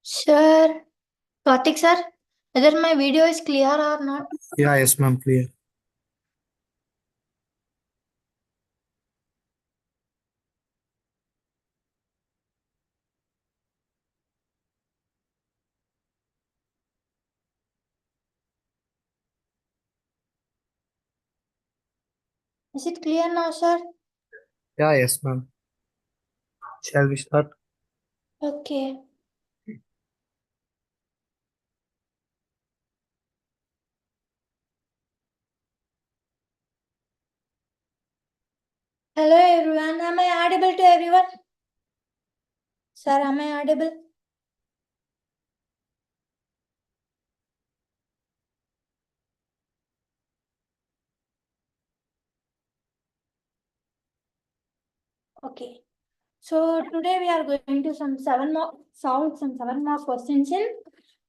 Sure. Karthik sir, whether my video is clear or not? Yeah, yes, ma'am, clear. Is it clear now, sir? Yeah, yes, ma'am. Shall we start? Okay. Hello everyone. Am I audible to everyone? Sir, am I audible? Okay. So today we are going to solve some seven more questions in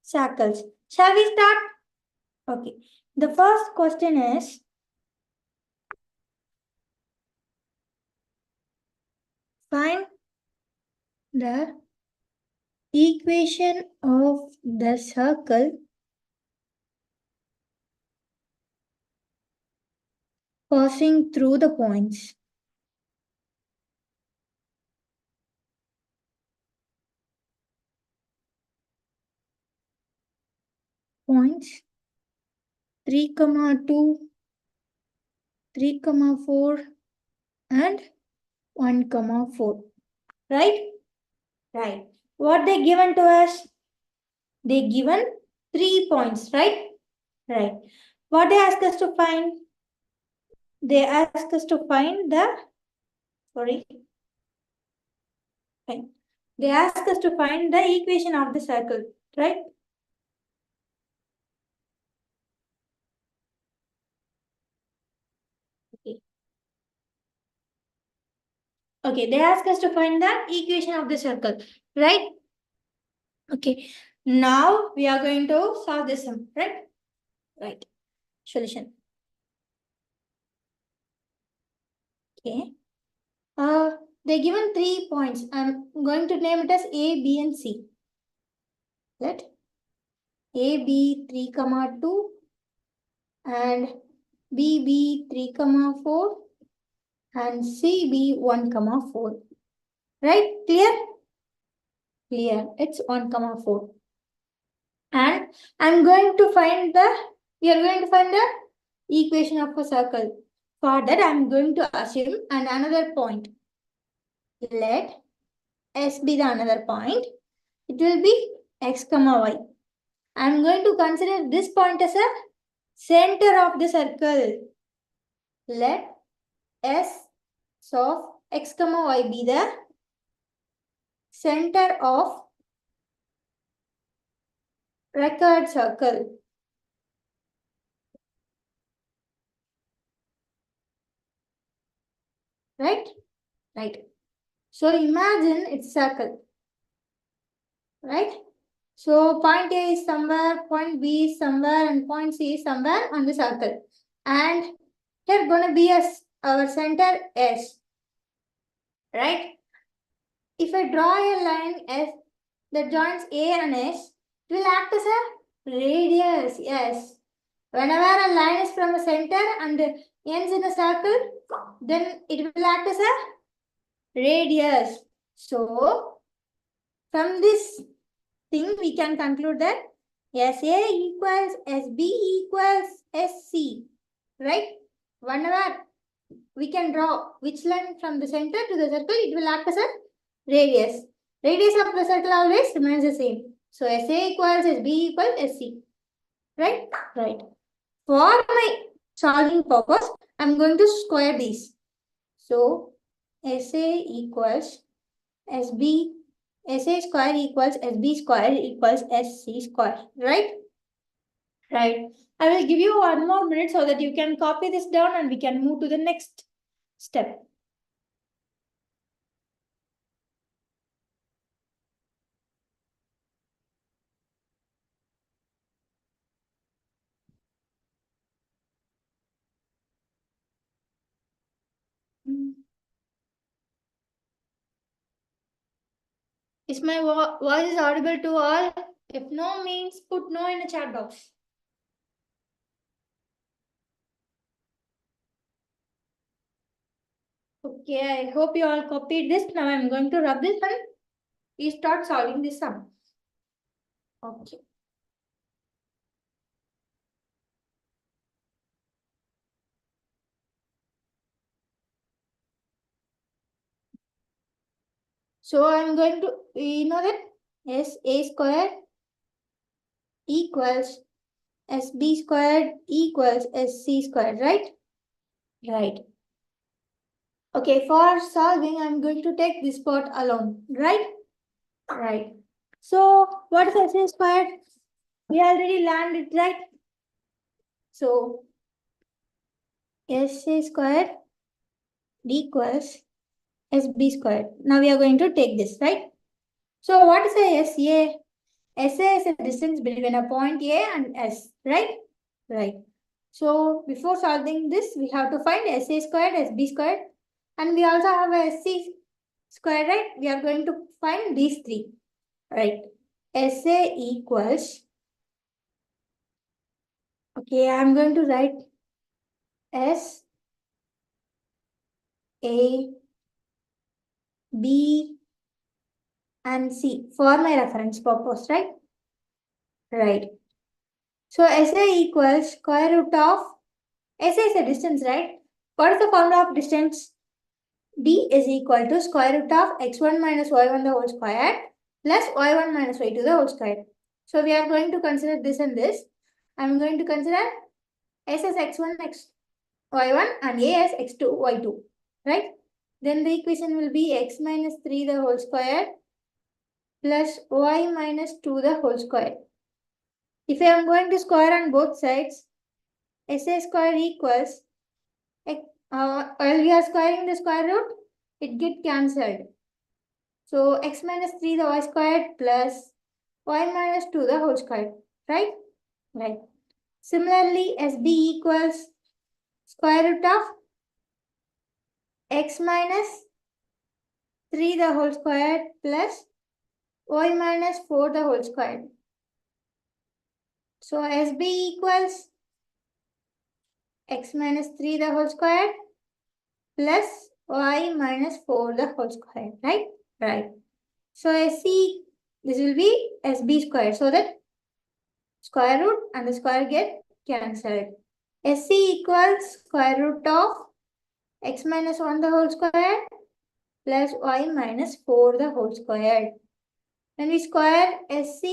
circles. Shall we start? Okay. The first question is, find the equation of the circle passing through the points. Points 3, 2, 3, 4 and 1, 4. Right? Right. What they given to us? They given 3 points, right? Right. What they ask us to find? They ask us to find the, sorry. Fine. They ask us to find the equation of the circle, right? Okay. Okay, they ask us to find the equation of the circle, right? Okay. Now we are going to solve this sum, right? Right. Solution. Okay. They given 3 points. I'm going to name it as A, B, and C. Let A be 3, 2 and B be 3, 4 and C be 1, 4. Right? Clear? Clear. It's 1, 4. And I'm going to find we are going to find the equation of a circle. For that, I'm going to assume another point. Let S be the another point. It will be X, Y. I'm going to consider this point as a center of the circle. Let S of X, Y be the center of record circle. Right? Right. So imagine it's circle. Right? So point A is somewhere, point B is somewhere, and point C is somewhere on the circle. And here gonna be our center S. Right? If I draw a line S that joins A and S, it will act as a radius. Yes. Whenever a line is from a center and ends in a circle, then it will act as a radius. So, from this thing, we can conclude that SA equals SB equals SC. Right? Whenever we can draw which line from the center to the circle, it will act as a radius. Radius of the circle always remains the same. So SA equals SB equals SC. Right? Right. For my solving purpose, I'm going to square these. So SA equals SB, SA square equals SB square equals SC square. Right? Right. I will give you 1 more minute so that you can copy this down and we can move to the next step. Is my voice is audible to all? If no means put no in the chat box. Okay, I hope you all copied this. Now I'm going to rub this one. We start solving this sum. Okay. So I'm going to, you know that SA squared equals SB squared equals SC squared, right? Right. Okay, for solving, I'm going to take this part alone, right? Right. So what is SA squared? We already learned it, right? So SA squared equals SB squared. Now we are going to take this, right? So what is a SA? SA is a distance between a point A and S, right? Right. So before solving this, we have to find SA squared, SB squared, and we also have a SC squared, right? We are going to find these three, right? SA equals, okay, I'm going to write S, A, B, and C for my reference purpose, right? Right. So SA equals square root of, SA is a distance, right? What is the formula of distance? D is equal to square root of x1 minus y1 the whole square plus y1 minus y2 the whole square. So we are going to consider this and this. I'm going to consider S as x1, y1 and A as x2, y2, right? Then the equation will be x minus 3 the whole square plus y minus 2 the whole square. If I am going to square on both sides, SA square equals, while we are squaring the square root, it gets cancelled. So x minus 3 the y squared plus y minus 2 the whole squared, right? Right. Similarly, SB equals square root of x minus 3 the whole squared plus y minus 4 the whole squared. So SB equals x minus 3 the whole squared plus y minus 4 the whole squared, right? Right. So SC, this will be SB squared, so that square root and the square get cancelled. SC equals square root of x minus 1 the whole square plus y minus 4 the whole square. When we square SC,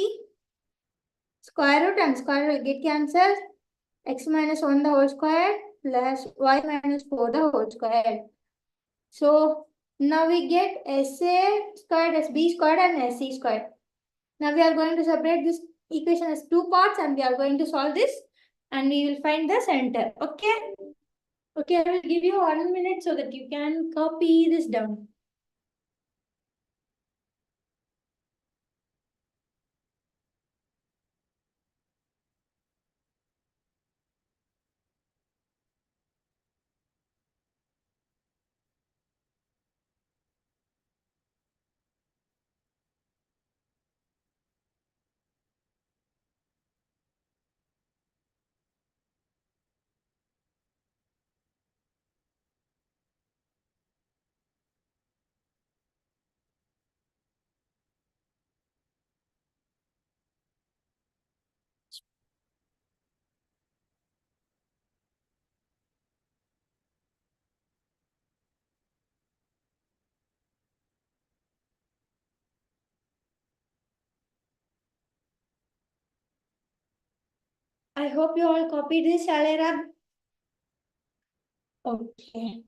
square root and square will get cancelled. X minus 1 the whole square plus y minus 4 the whole square. So now we get SA squared, SB squared and SC squared. Now we are going to separate this equation as two parts and we are going to solve this and we will find the center. Okay? Okay, I will give you 1 minute so that you can copy this down. I hope you all copied this, shall I rub? Okay.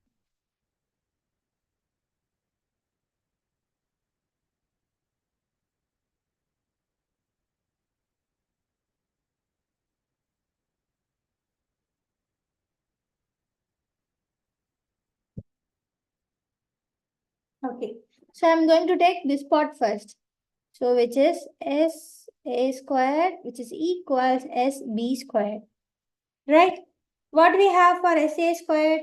Okay. So I'm going to take this part first. So which is SA squared, which is equals SB squared. Right? What we have for SA squared,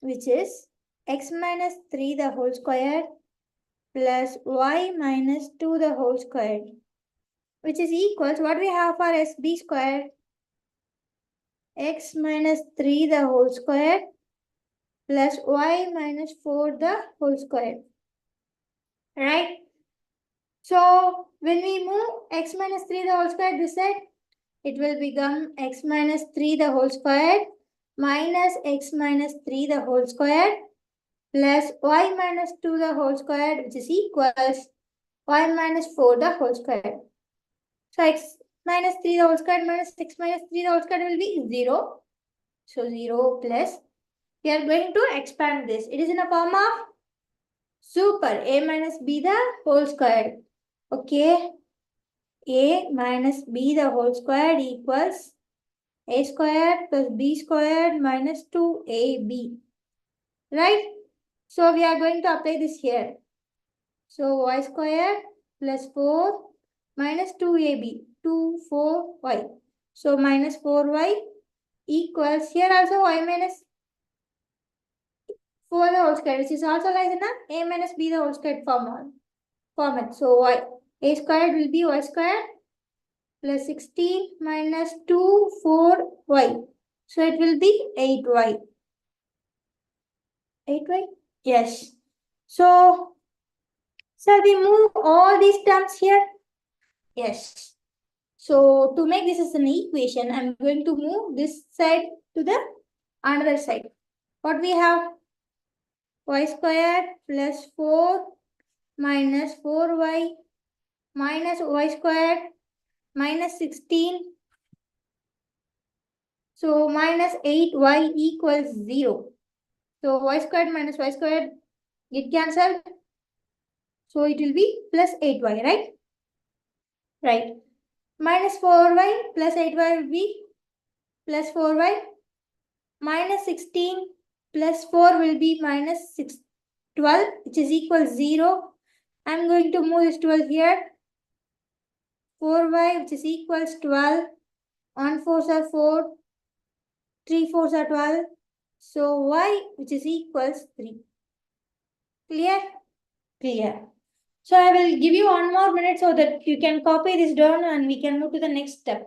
which is x minus 3 the whole square plus y minus 2 the whole square, which is equals what we have for SB square, x minus 3 the whole square plus y minus 4 the whole square, right? So when we move x minus 3 the whole square this side, it will become x minus 3 the whole square minus x minus 3 the whole square plus y minus 2 the whole square, which is equals y minus 4 the whole square. So x minus 3 the whole square minus x minus 3 the whole square will be 0. So 0 plus, we are going to expand this. It is in a form of super a minus b the whole square. Okay, a minus b the whole square equals a squared plus b squared minus 2ab. Right? So we are going to apply this here. So y squared plus 4 minus 2ab, 2, 4y. So minus 4y equals, here also y minus 4 the whole square, which is also like in a minus b the whole square format. So y, a squared will be y squared plus 16 minus 2, 4y. So it will be 8y. 8y? Yes. So, shall we move all these terms here? Yes. So, to make this as an equation, I'm going to move this side to the another side. What we have? Y squared plus 4 minus 4y minus y squared minus 16. So, minus 8y equals 0. So, y squared minus y squared get cancelled. So, it will be plus 8y, right? Right. Minus 4y plus 8y will be plus 4y. Minus 16 plus 4 will be minus 12, which is equal 0. I'm going to move this 12 here. 4y, which is equals 12. 1 4s are 4. 3 4s are 12. So y, which is equals 3. Clear? Clear. So I will give you 1 more minute so that you can copy this down and we can move to the next step.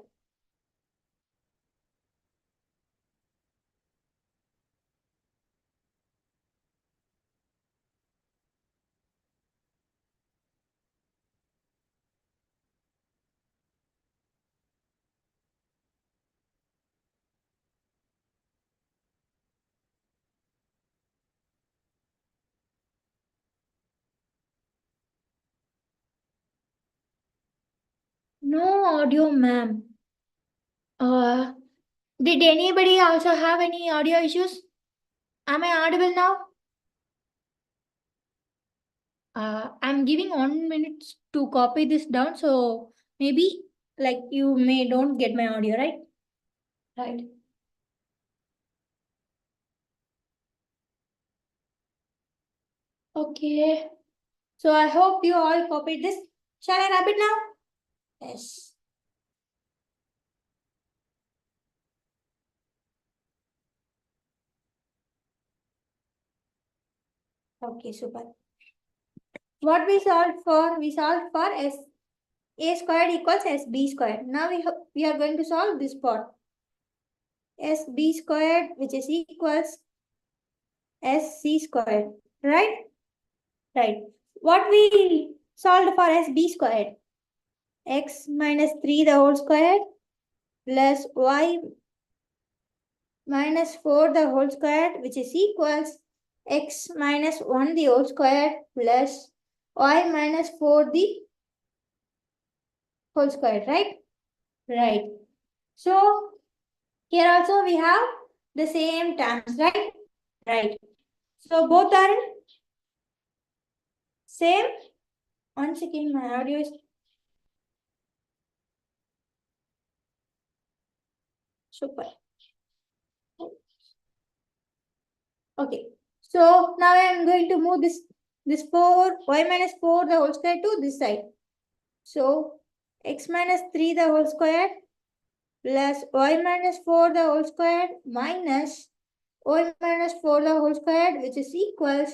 No audio, ma'am. Did anybody also have any audio issues? Am I audible now? I'm giving 1 minute to copy this down, so maybe like you may don't get my audio, right? Right. Okay. So I hope you all copied this. Shall I wrap it now? Yes. Okay, super. What we solved for? We solved for S a squared equals SB squared. Now we are going to solve this part. SB squared, which is equals SC squared, right? Right. What we solved for SB squared? X minus 3 the whole square plus y minus 4 the whole square, which is equals x minus 1 the whole square plus y minus 4 the whole square, right? Right. So here also we have the same terms, right? Right. So both are same. Once again, my audio is super. Okay. So now I am going to move this 4 y minus 4 the whole square to this side. So x minus 3 the whole square plus y minus 4 the whole square minus y minus 4 the whole square, which is equals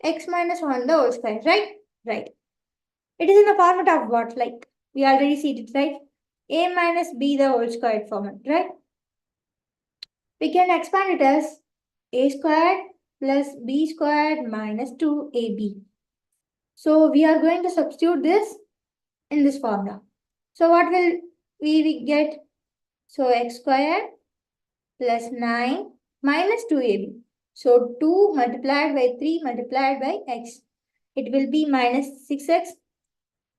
x minus 1 the whole square, right? Right. It is in the format of what? Like, we already see it, right? A minus B the whole squared format, right? We can expand it as A squared plus B squared minus 2AB. So we are going to substitute this in this formula. So what will we get? So x squared plus 9 minus 2ab. So 2 multiplied by 3 multiplied by x. It will be minus 6x.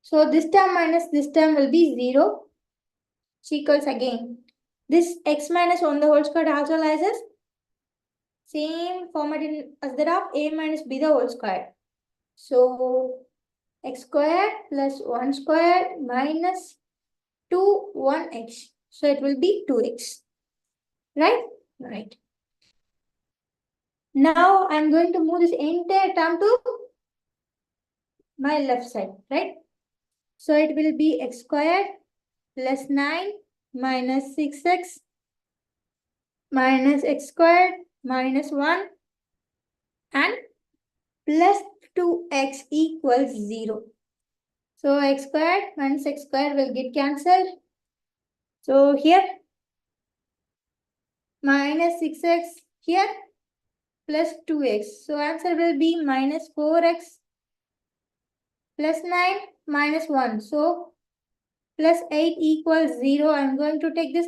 So this term minus this term will be 0. Which equals again. This x minus 1 the whole squared also lies as same format in as that of a minus b the whole squared. So x squared plus 1 squared minus 2 1x. So it will be 2x. Right? Right. Now I'm going to move this entire term to my left side, right? So it will be x squared plus 9 minus 6x minus x squared minus 1 and plus 2x equals 0. So x squared minus x squared will get cancelled. So here minus 6x here plus 2x. So answer will be minus 4x plus 9 minus 1. So plus 8 equals 0. I'm going to take this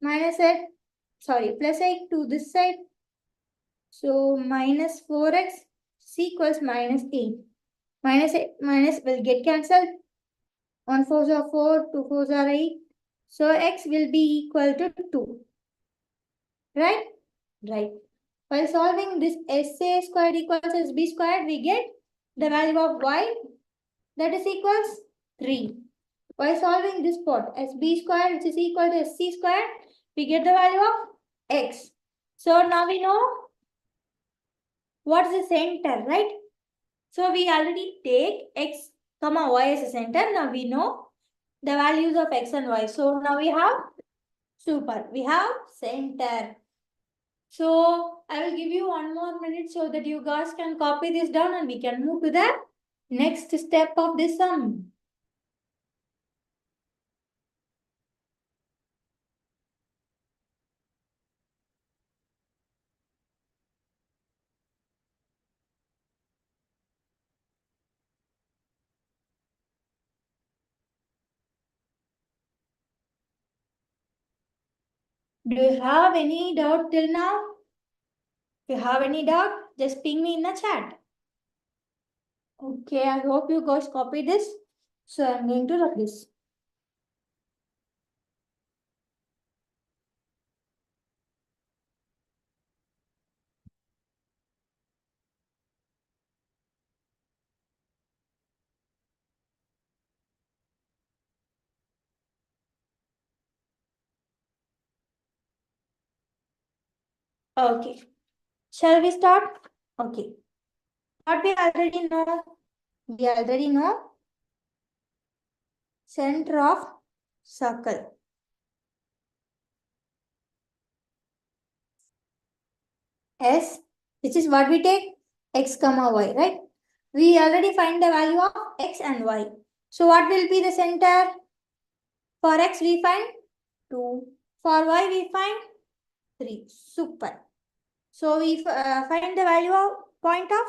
minus 8, plus 8 to this side. So minus 4x equals minus 8. Minus 8 minus will get cancelled. 1 4s are 4, 2 4s are 8. So x will be equal to 2. Right? Right. While solving this SA squared equals SB squared, we get the value of y that is equals 3. By solving this part, SB squared which is equal to SC squared, we get the value of x. So now we know what's the center, right? So we already take x comma y as a center. Now we know the values of x and y. So now we have we have center. So I will give you 1 more minute so that you guys can copy this down and we can move to the next step of this sum. Do you have any doubt till now? If you have any doubt, just ping me in the chat. Okay, I hope you guys copy this. So I'm going to rub this. Okay. Shall we start? Okay. What we already know? We already know center of circle. S, which is what we take? X comma y, right? We already find the value of x and y. So what will be the center? For x we find 2. For y we find 3. Super. So we find the value of point of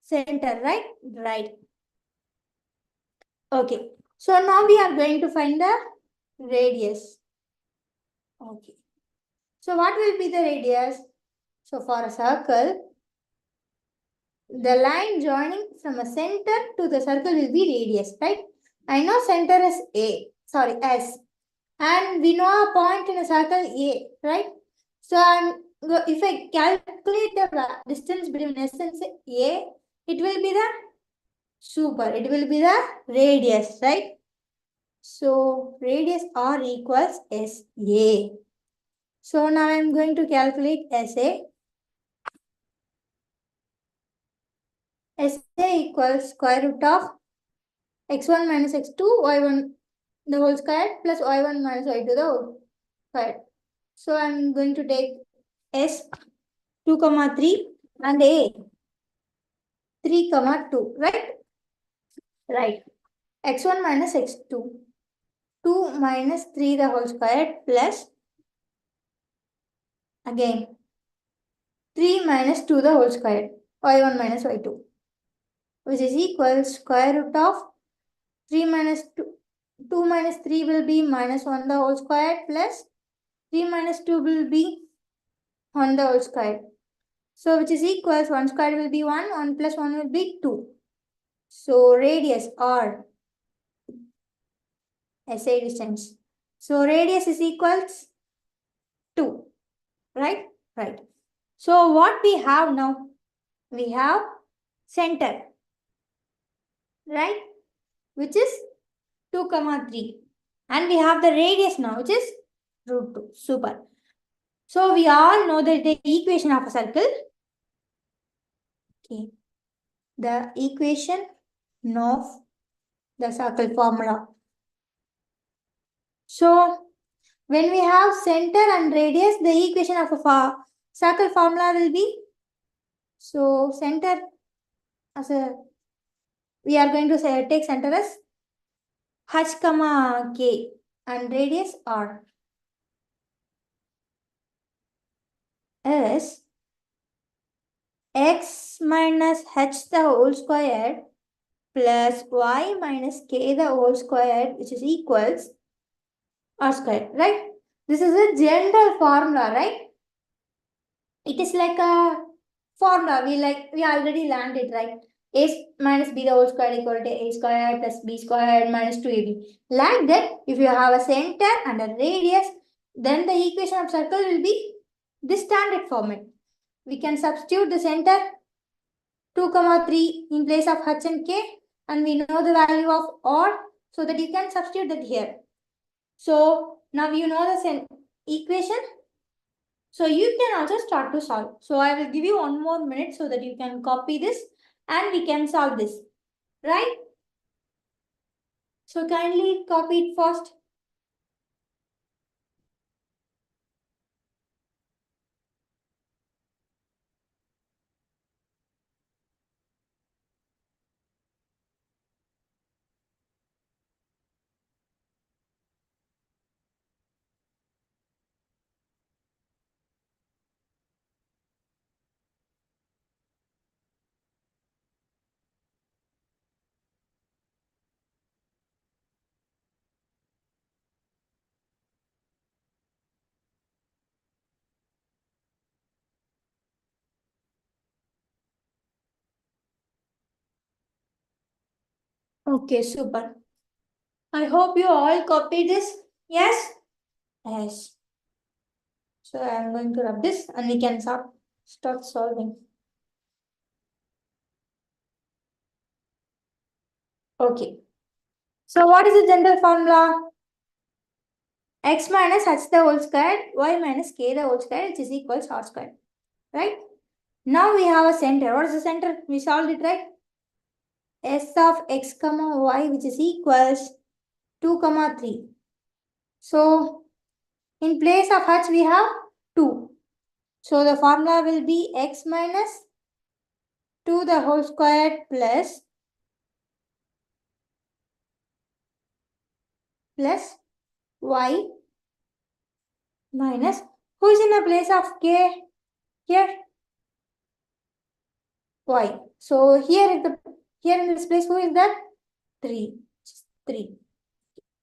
center, right? Right. Okay. So now we are going to find the radius. Okay. So what will be the radius? So for a circle, the line joining from a center to the circle will be radius, right? I know center is S. And we know a point in a circle A, right? So if I calculate the distance between S and A, it will be it will be the radius, right? So radius R equals SA. So now I am going to calculate SA. SA equals square root of x1 minus x2 y1 the whole square plus y1 minus y2 the whole square. So I am going to take S 2, 3 and A 3, 2, right? Right. x1 minus x2. 2 minus 3 the whole square plus again 3 minus 2 the whole square. y1 minus y2. Which is equal square root of 3 minus 2. 2 minus 3 will be minus 1 the whole square plus 3 minus 2 will be 1 the whole square. So which is equals 1 square will be 1, 1 plus 1 will be 2. So radius or SI distance. So radius is equals 2. Right? Right. So what we have now? We have center. Right? Which is 2 comma 3. And we have the radius now which is root 2. Super. So we all know that the equation of a circle. Okay. The equation of the circle formula. So when we have center and radius, the equation of a circle formula will be, so center as a, we are going to say, take center as h comma k and radius r is x minus h the whole square plus y minus k the whole square, which is equals r square, right? This is a general formula, right? It is like a formula. We already learned it, right? A minus b the whole square equal to a square plus b square minus 2ab. Like that, if you have a center and a radius, then the equation of circle will be this standard format. We can substitute the center 2 comma 3 in place of h and k, and we know the value of r, so that you can substitute that here. So now you know the equation. So you can also start to solve. So I will give you 1 more minute so that you can copy this and we can solve this. Right? So kindly copy it first. Okay, super. I hope you all copy this. Yes? Yes. So I am going to rub this and we can start solving. Okay. So what is the general formula? X minus h the whole square, y minus k the whole square, which is equals r square. Right? Now we have a center. What is the center? We solved it, right? S of x comma y, which is equals 2 comma 3. So in place of h we have 2. So the formula will be x minus 2 the whole square plus y minus, who is in the place of k here? Y. So here in this place, who is that? 3. 3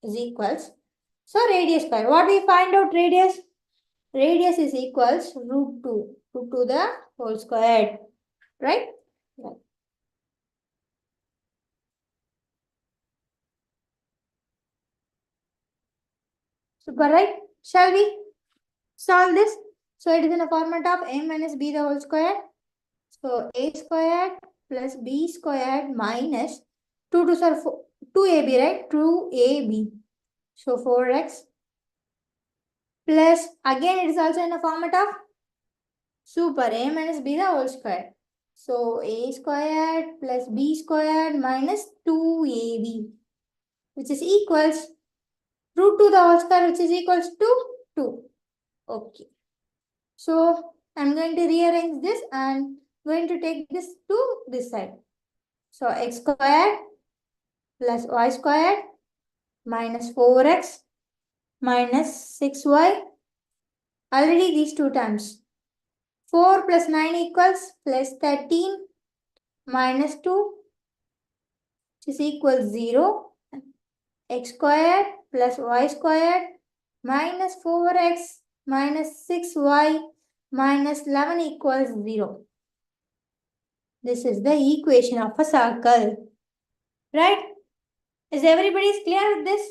is equals. So radius square. What we find out radius? Radius is equals root 2. Root 2 the whole square. Right? Right. Super, right? Shall we solve this? So it is in the format of a minus b the whole square. So a squared plus b squared minus 2 to 2ab, right? 2ab. So 4x plus, again it is also in the format of super a minus b the whole square. So a squared plus b squared minus 2ab, which is equals root 2 the whole square, which is equals to 2. Okay. So I'm going to rearrange this and going to take this to this side. So x squared plus y squared minus 4x minus 6y. Already these two times. 4 plus 9 equals plus 13 minus 2 which is equals 0. X squared plus y squared minus 4x minus 6y minus 11 equals 0. This is the equation of a circle. Right? Is everybody clear with this?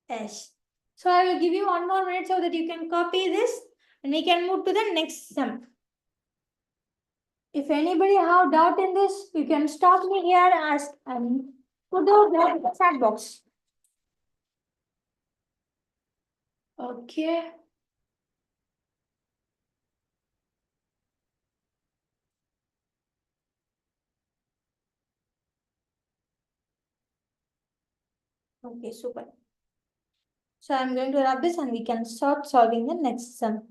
Yes. So I will give you 1 more minute so that you can copy this and we can move to the next sum. If anybody have doubt in this, you can stop me here and ask and put those there in the chat box. Okay. Okay, super. So I'm going to rub this and we can start solving the next sum.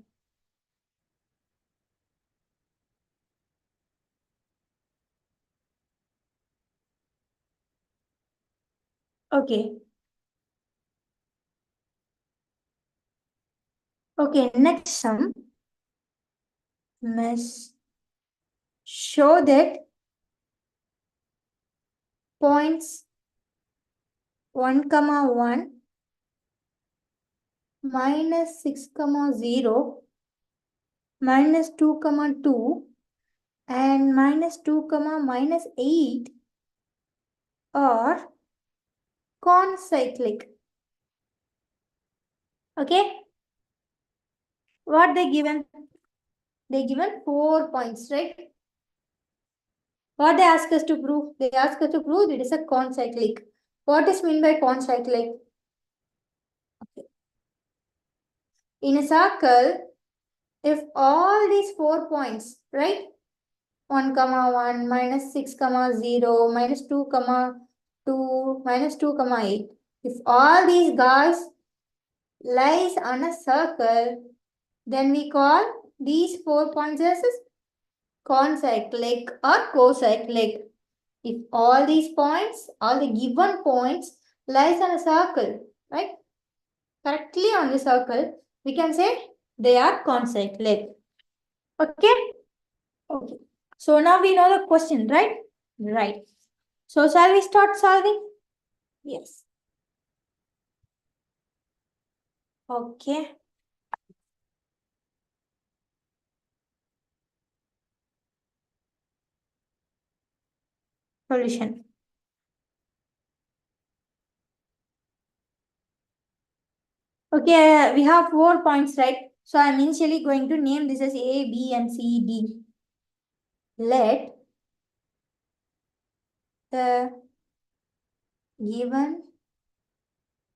Okay. Okay, next sum must show that points 1, 1 minus 6, 0 minus 2, 2 and minus 2, minus 8 are concyclic. Okay? What they given? They given 4 points, right? What they ask us to prove? They ask us to prove it is a concyclic. What is meant by concyclic? Okay. In a circle, if all these 4 points, right? 1, 1, minus 6, 0, minus 2, 2, minus 2, 8. If all these guys lies on a circle, then we call these 4 points as concyclic or cocyclic. If all these points, all the given points lies on a circle, right? Correctly on the circle, we can say they are concyclic. Okay? Okay. So now we know the question, right? Right. So shall we start solving? Yes. Okay. Solution. Okay, we have 4 points, right? So I'm initially going to name this as A, B, and C, D. Let the given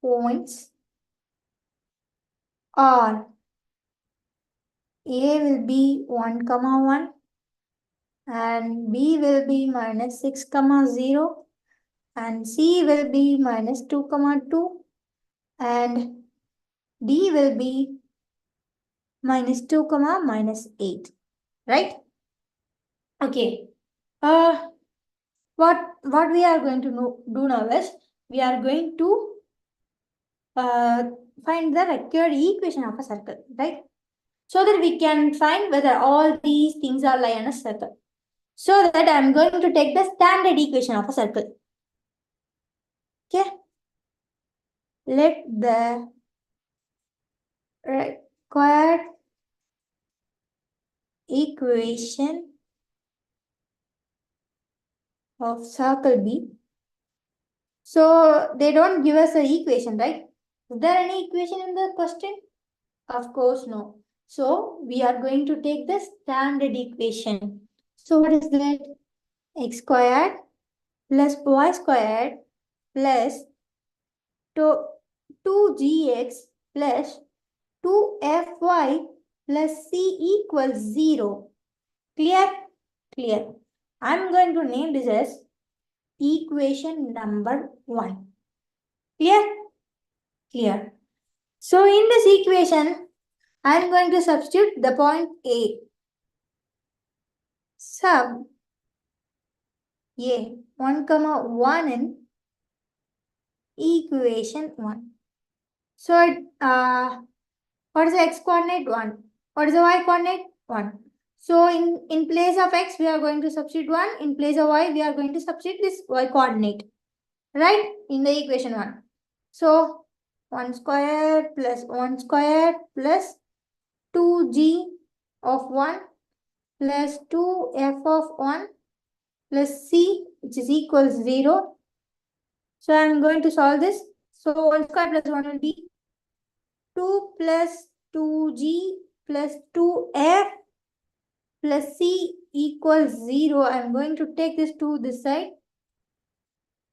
points are A will be 1, 1 and B will be minus 6, 0 and C will be minus 2, 2 and D will be minus 2, minus 8. Right? Okay. What we are going to do now is we are going to find the required equation of a circle, right? So that we can find whether all these things are lie on a circle. So that I'm going to take the standard equation of a circle. Okay. Let the required equation of circle be. So they don't give us an equation, right? Is there any equation in the question? Of course, no. So we are going to take the standard equation. So what is that? X squared plus y squared plus 2gx plus 2fy plus c equals 0. Clear? Clear. I'm going to name this as equation number 1. Clear? Clear. So in this equation, I'm going to substitute the point A. Sub A 1, 1 in equation 1. So, what is the x coordinate? 1. What is the y coordinate? 1. So, in place of x, we are going to substitute 1. In place of y, we are going to substitute this y coordinate. Right? In the equation 1. So, 1 square plus 1 square plus 2g of 1 plus 2f of 1 plus c, which is equals 0. So, I am going to solve this. So, 1 square plus 1 will be 2 plus 2g plus 2f plus c equals 0. I am going to take this to this side.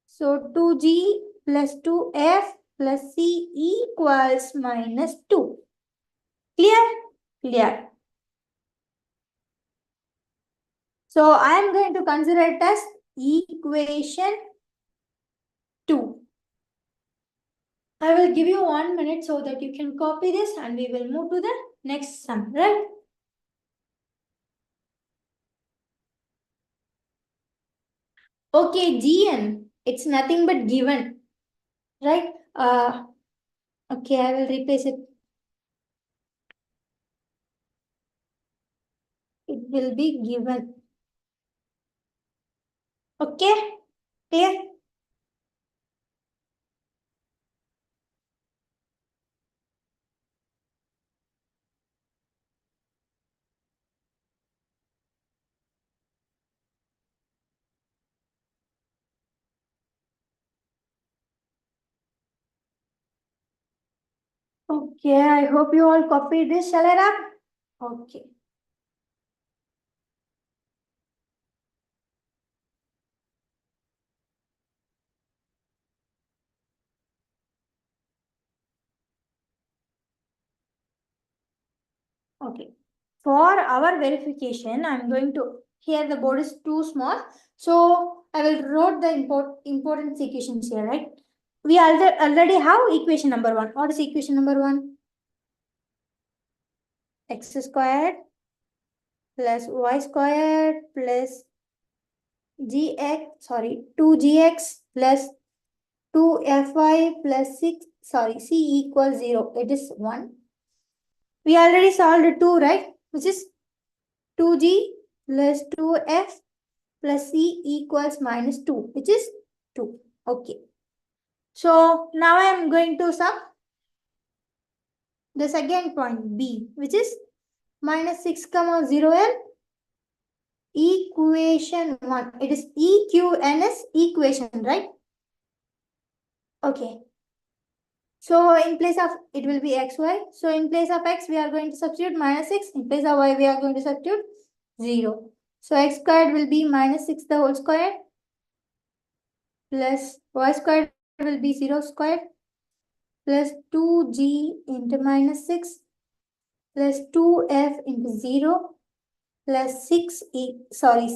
So 2g plus 2f plus c equals minus 2. Clear? Clear. So I am going to consider it as equation 2. I will give you 1 minute so that you can copy this and we will move to the next sum, right? Okay, GN, it's nothing but given, right? Okay, I will replace it. It will be given. Okay, clear? Okay, I hope you all copied this. Shall I wrap? Okay. Okay. For our verification, I'm going to, here the board is too small. So I will wrote the important equations here, right? We already have equation number 1. What is equation number 1? X squared plus y squared plus 2gx plus 2fy plus 6, c equals 0. It is 1. We already solved 2, right? Which is 2g plus 2f plus c equals minus 2, which is 2. Okay. So now I am going to sum the second point B, which is minus 6 comma 0 and equation 1. It is EQNS equation, right? Okay. So in place of, it will be xy. So in place of x, we are going to substitute minus 6. In place of y, we are going to substitute 0. So x squared will be minus 6 the whole square plus y squared will be 0 squared plus 2g into minus 6 plus 2f into 0 plus c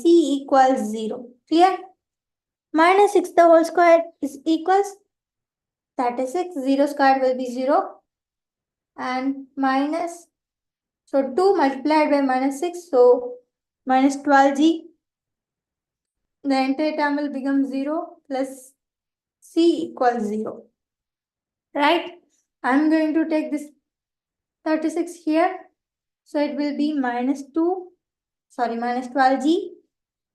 equals 0. Clear? Minus 6 the whole square is equals 36. 0 squared will be 0 and minus, so 2 multiplied by minus 6, so minus 12g. The entire term will become 0 plus c equals 0. Right? I'm going to take this 36 here. So it will be minus 12g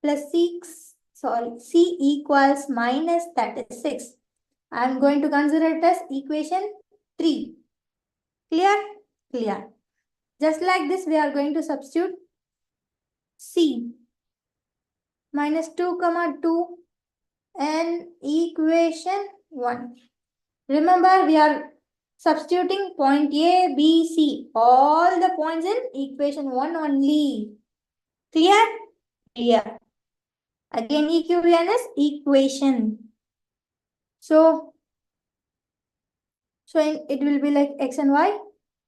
plus 6, c equals minus 36. I'm going to consider it as equation 3. Clear? Clear. Just like this, we are going to substitute c minus 2 comma 2 and equation 1. Remember, we are substituting point A, B, C. All the points in equation 1 only. Clear? Clear. Again, EQN is equation. So it will be like x and y.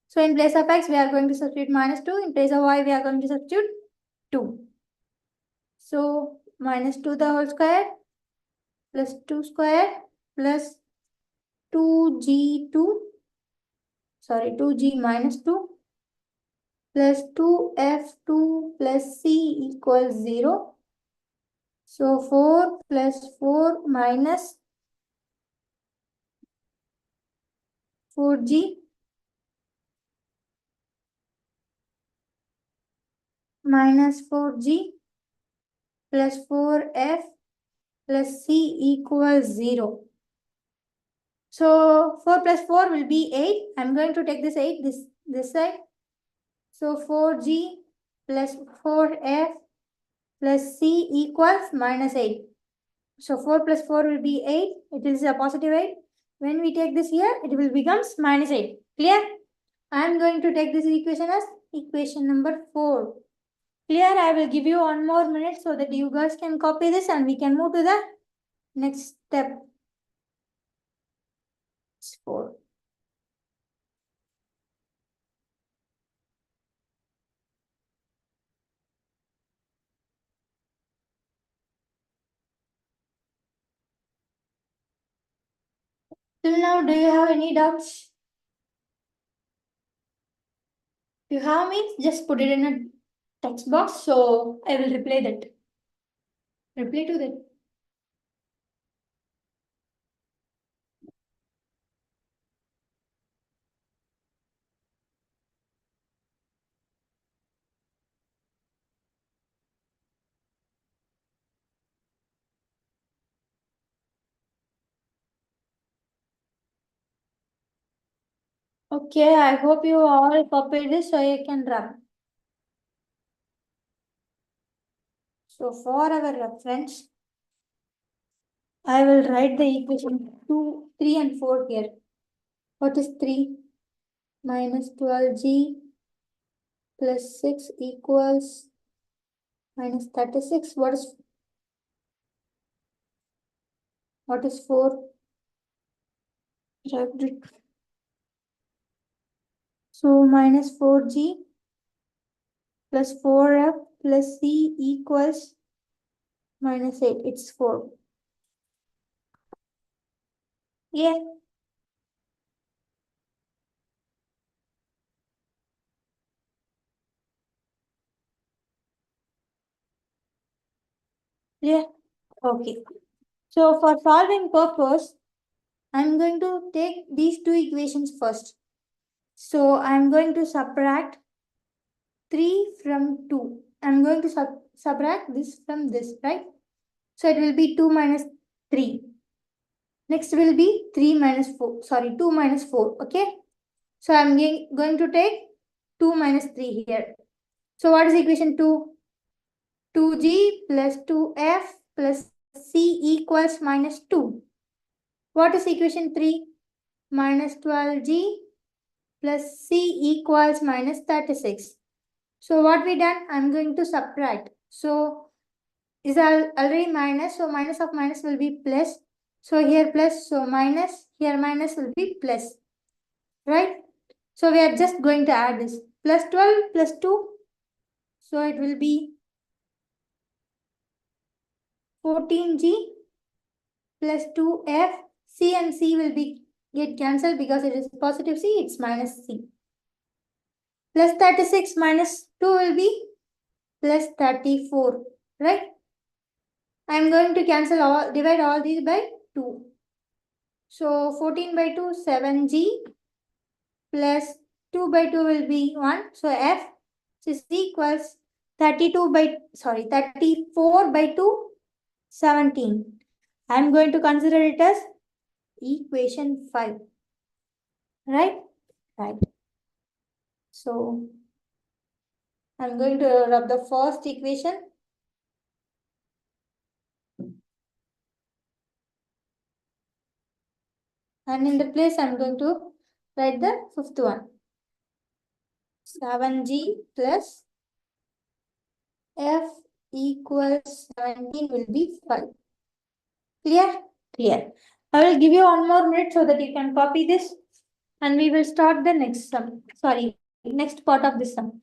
So in place of x, we are going to substitute minus 2. In place of y, we are going to substitute 2. So minus 2 the whole square plus 2 square plus 2g2, 2g minus 2 plus 2f2 plus c equals 0. So 4 plus 4 minus 4G minus 4G plus 4F plus C equals 0. So 4 plus 4 will be 8. I'm going to take this 8 this side. So 4G plus 4F plus C equals minus 8. So 4 plus 4 will be 8. It is a positive 8. When we take this here, it will becomes minus 8. Clear? I am going to take this equation as equation number 4. Clear? I will give you 1 more minute so that you guys can copy this and we can move to the next step. It's 4. Till now, do you have any doubts? If you have means just put it in a text box so I will reply that. Reply to that. Okay, I hope you all copied this so you can run. So for our reference, I will write the equation 2, 3 and 4 here. What is 3? Minus 12G plus 6 equals minus 36. What is 4? Write it. So minus 4G plus 4F plus C equals minus 8. It's 4. Yeah. Yeah. Okay. So for solving purpose, I'm going to take these two equations first. So I'm going to subtract 3 from 2. I'm going to subtract this from this, right? So it will be 2 minus 3. Next will be 3 minus 4. Sorry, 2 minus 4. Okay. So I'm going to take 2 minus 3 here. So what is equation 2? 2G plus 2F plus C equals minus 2. What is equation 3? Minus 12G plus C equals minus 36. So what we done? I'm going to subtract. So is already minus. So minus of minus will be plus. So here plus. So minus. Here minus will be plus. Right? So we are just going to add this. Plus 12 plus 2. So it will be 14G plus 2F. C and C will be get cancelled because it is positive C. It's minus C. Plus 36 minus 2 will be plus 34. Right? I am going to cancel all, divide all these by 2. So 14 by 2, 7G plus 2 by 2 will be 1. So F is equals 34 by 2, 17. I am going to consider it as equation 5. Right? Right. So I'm going to rub the first equation. And in the place, I'm going to write the fifth one. 7G plus F equals 17 will be 5. Clear? Clear. I will give you 1 more minute so that you can copy this and we will start the next sum. Sorry, next part of this sum.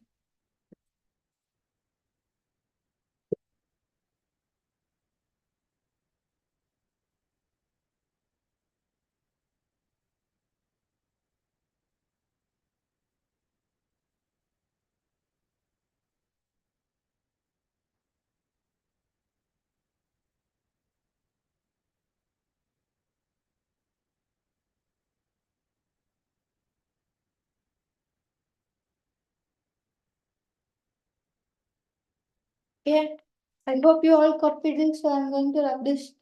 Okay. I hope you all copied this, so I'm going to rub this.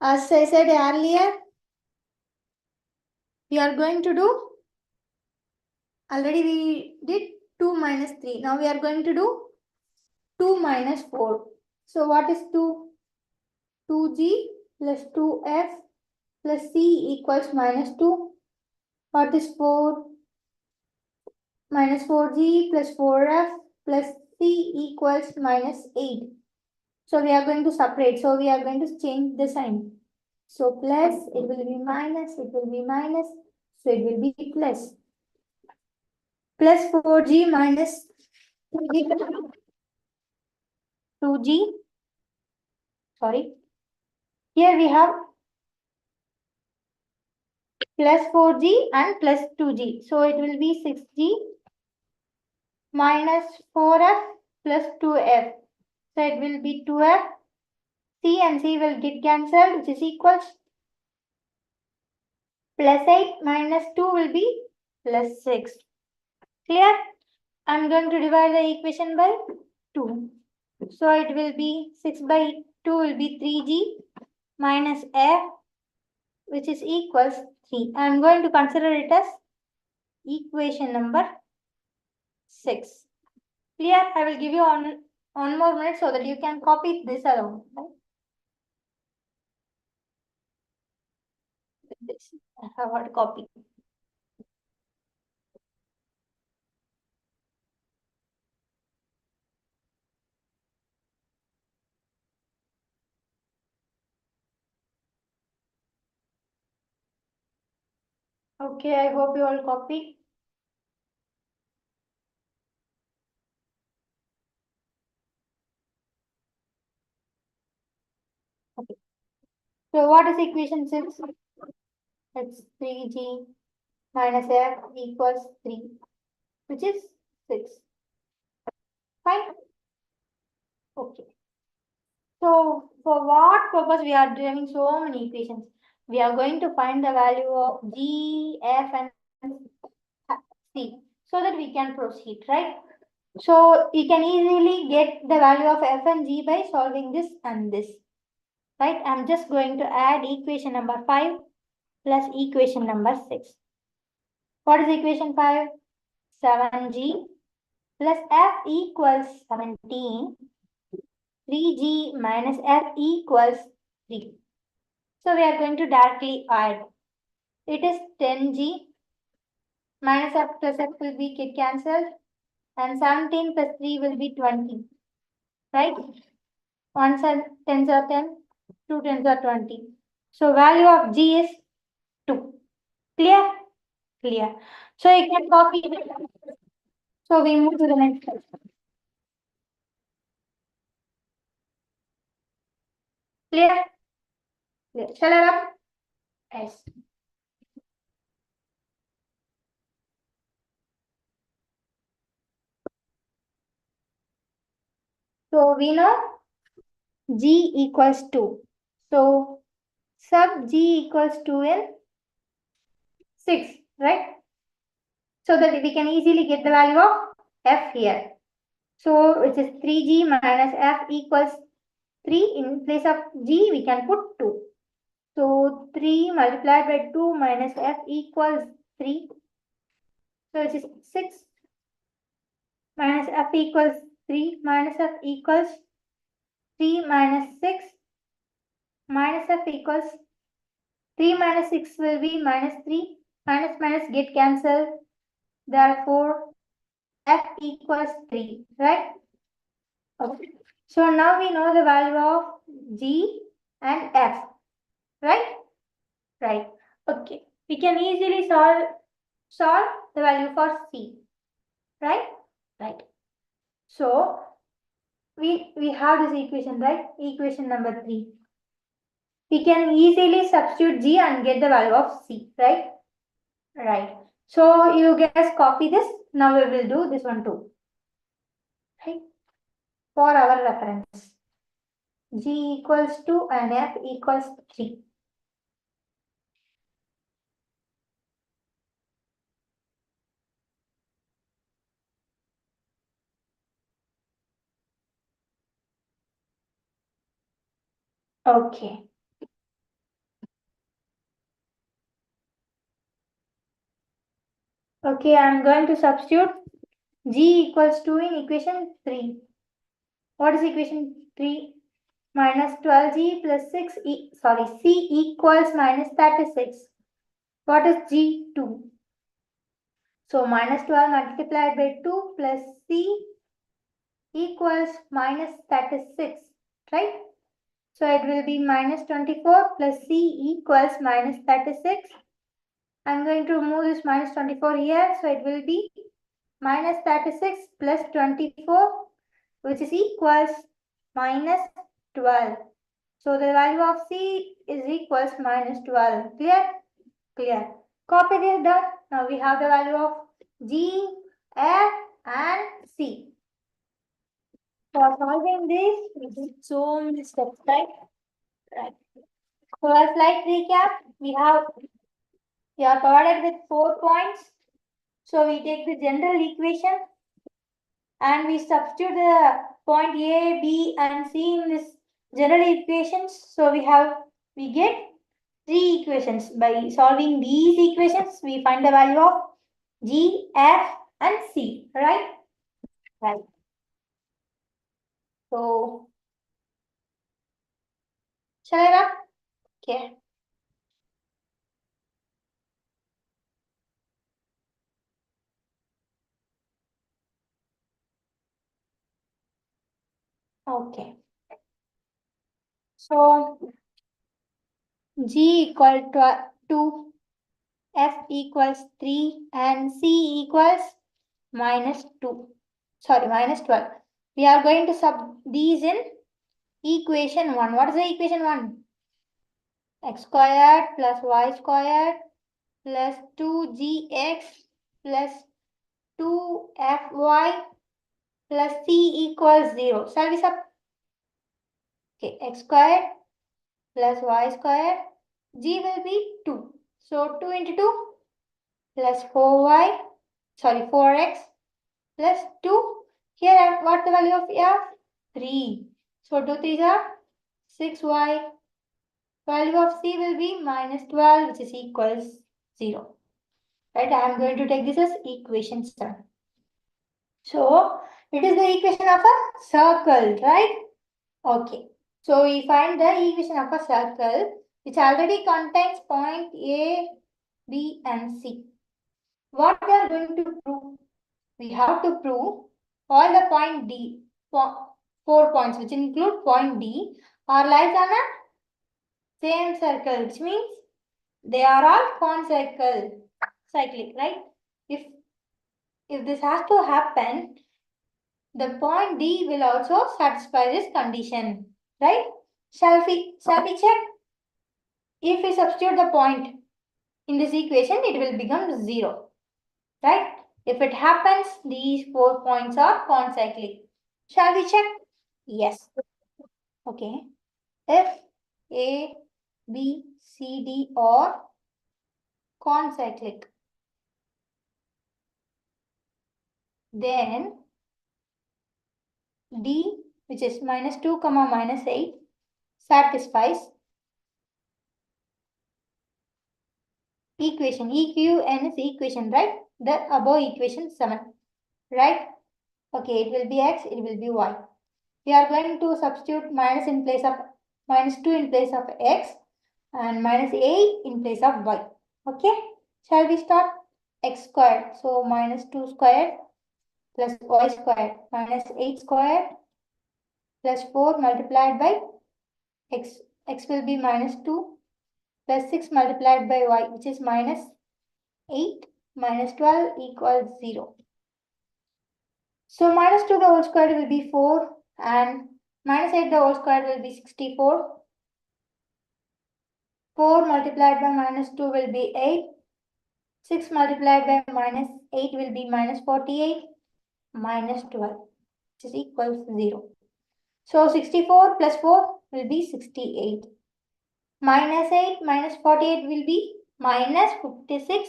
As I said earlier, we are going to do, already we did 2 minus 3. Now we are going to do 2 minus 4. So what is 2? 2g plus 2f plus c equals minus 2. What is 4? Minus 4g plus 4f plus c equals minus 8. So we are going to separate. So we are going to change the sign. So plus, it will be minus, it will be minus. So it will be plus. Plus 4g minus 2g. Sorry. Here we have plus 4g and plus 2g. So it will be 6g minus 4f plus 2f. So it will be 2f. C and C will get cancelled, which is equals plus 8 minus 2 will be plus 6. Clear? I'm going to divide the equation by 2. So it will be 6 by 2 will be 3g minus f, which is equals 3. I'm going to consider it as equation number 6. Clear? I will give you one more minute so that you can copy this around. Right? This. I have to copy. Okay, I hope you all copy. Okay. So what is equation 6? It's 3g minus f equals 3, which is 6. Fine. Okay. So for what purpose we are doing so many equations? We are going to find the value of g, f and c so that we can proceed, right? So you can easily get the value of f and g by solving this and this, right? I'm just going to add equation number 5 plus equation number 6. What is equation 5? 7g plus f equals 17. 3g minus f equals 3. So we are going to directly add. It is 10g minus f plus f will be get cancelled and 17 plus 3 will be 20. Right? 1 tens are 10, 2 tens are 20. So value of g is 2. Clear? Clear. So you can copy it. So we move to the next step. Clear? Clear. Shall I rub? Yes. So we know g equals 2. So sub g equals 2 in 6, right? So that we can easily get the value of f here. So which is 3g minus f equals 3. In place of g, we can put 2. So 3 multiplied by 2 minus f equals 3. So which is 6 minus f equals 3 minus f equals 3 minus 6 minus f equals 3 minus 6 will be minus 3. Minus minus get cancelled. Therefore, f equals 3, right? Okay. So now we know the value of G and F, right? Right. Okay. We can easily solve the value for C, right? Right. So we have this equation, right? Equation number 3. We can easily substitute G and get the value of C, right? Right. So you guys copy this. Now we will do this one too. Right? For our reference. G equals 2 and F equals 3. Okay. Okay, I'm going to substitute G equals 2 in equation 3. What is equation 3? Minus 12G plus 6, C equals minus 36. What is G2? So minus 12 multiplied by 2 plus C equals minus 36, right? So it will be minus 24 plus C equals minus 36. I'm going to remove this minus 24 here. So it will be minus 36 plus 24, which is equals minus 12. So the value of C is equals minus 12. Clear? Clear. Copy this dot. Now we have the value of G, F and C. For solving this, we did so many steps, right? Right. So as like recap, we are provided with 4 points. So we take the general equation and we substitute the point A, B and C in this general equations. So we get 3 equations. By solving these equations, we find the value of G, F and C, right? Right. So shall I run? Okay. Okay. So G equal to 2, F equals 3 and C equals minus 2. Sorry, minus 12. We are going to sub these in equation 1. What is the equation 1? X squared plus y squared plus 2gx plus 2fy plus c equals 0. Shall we sub? Okay, x squared plus y squared. G will be 2. So 2 into 2 plus 4y, sorry 4x plus 2. Here what's the value of f? 3. So 2 3s are 6y. Value of c will be minus 12, which is equals 0. Right, I am going to take this as equation 7. So it is the equation of a circle, right? Okay. So we find the equation of a circle which already contains point A, B and C. What we are going to prove? We have to prove all the point D, 4 points which include point D are lies on a same circle, which means they are all cyclic, right? If this has to happen, the point D will also satisfy this condition, right? Shall we check? If we substitute the point in this equation, it will become 0, right? If it happens, these 4 points are concyclic. Shall we check? Yes. Okay. If A, B, C, D are concyclic, then D, which is minus 2 comma minus 8, satisfies equation. EQN is equation, right? The above equation 7, right? Okay, it will be x, it will be y. We are going to substitute minus in place of minus 2 in place of x and minus 8 in place of y. Okay, shall we start? X squared, so minus 2 squared plus y squared minus 8 squared plus 4 multiplied by x. X will be minus 2 plus 6 multiplied by y, which is minus 8 minus 12 equals 0. So minus 2 the whole square will be 4 and minus 8 the whole square will be 64. 4 multiplied by minus 2 will be 8. 6 multiplied by minus 8 will be minus 48 minus 12, which is equals 0. So 64 plus 4 will be 68. Minus 8 minus 48 will be minus 56.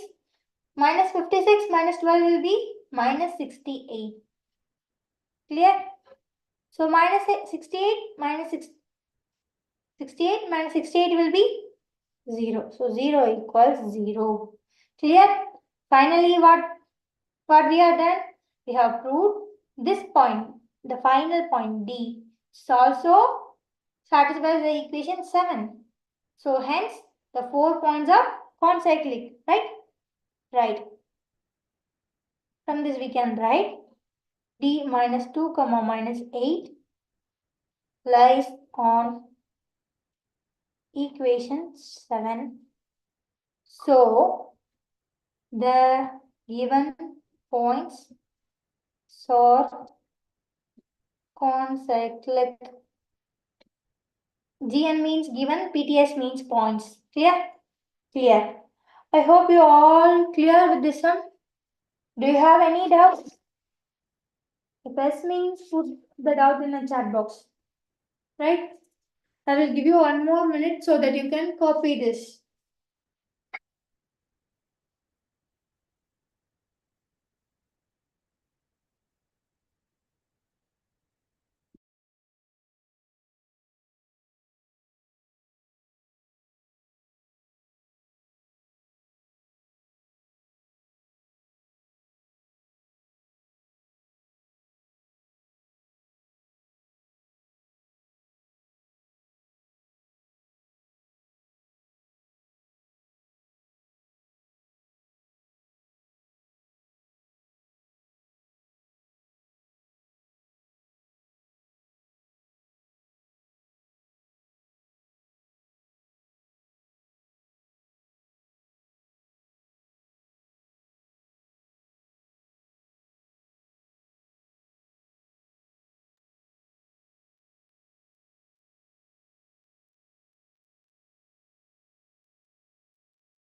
Minus 56 minus 12 will be minus 68. Clear? So minus 68 minus 6. 68 minus 68 will be 0. So 0 equals 0. Clear? Finally, what we have done? We have proved this point, the final point D, is also satisfies the equation 7. So hence, the 4 points are concyclic, right? Right. From this we can write D minus 2 comma minus 8 lies on equation 7. So the given points are concyclic. GN means given, PTS means points. Clear? Clear. I hope you all clear with this one. Do you have any doubts? If yes means put the doubt in the chat box. Right? I will give you 1 more minute so that you can copy this.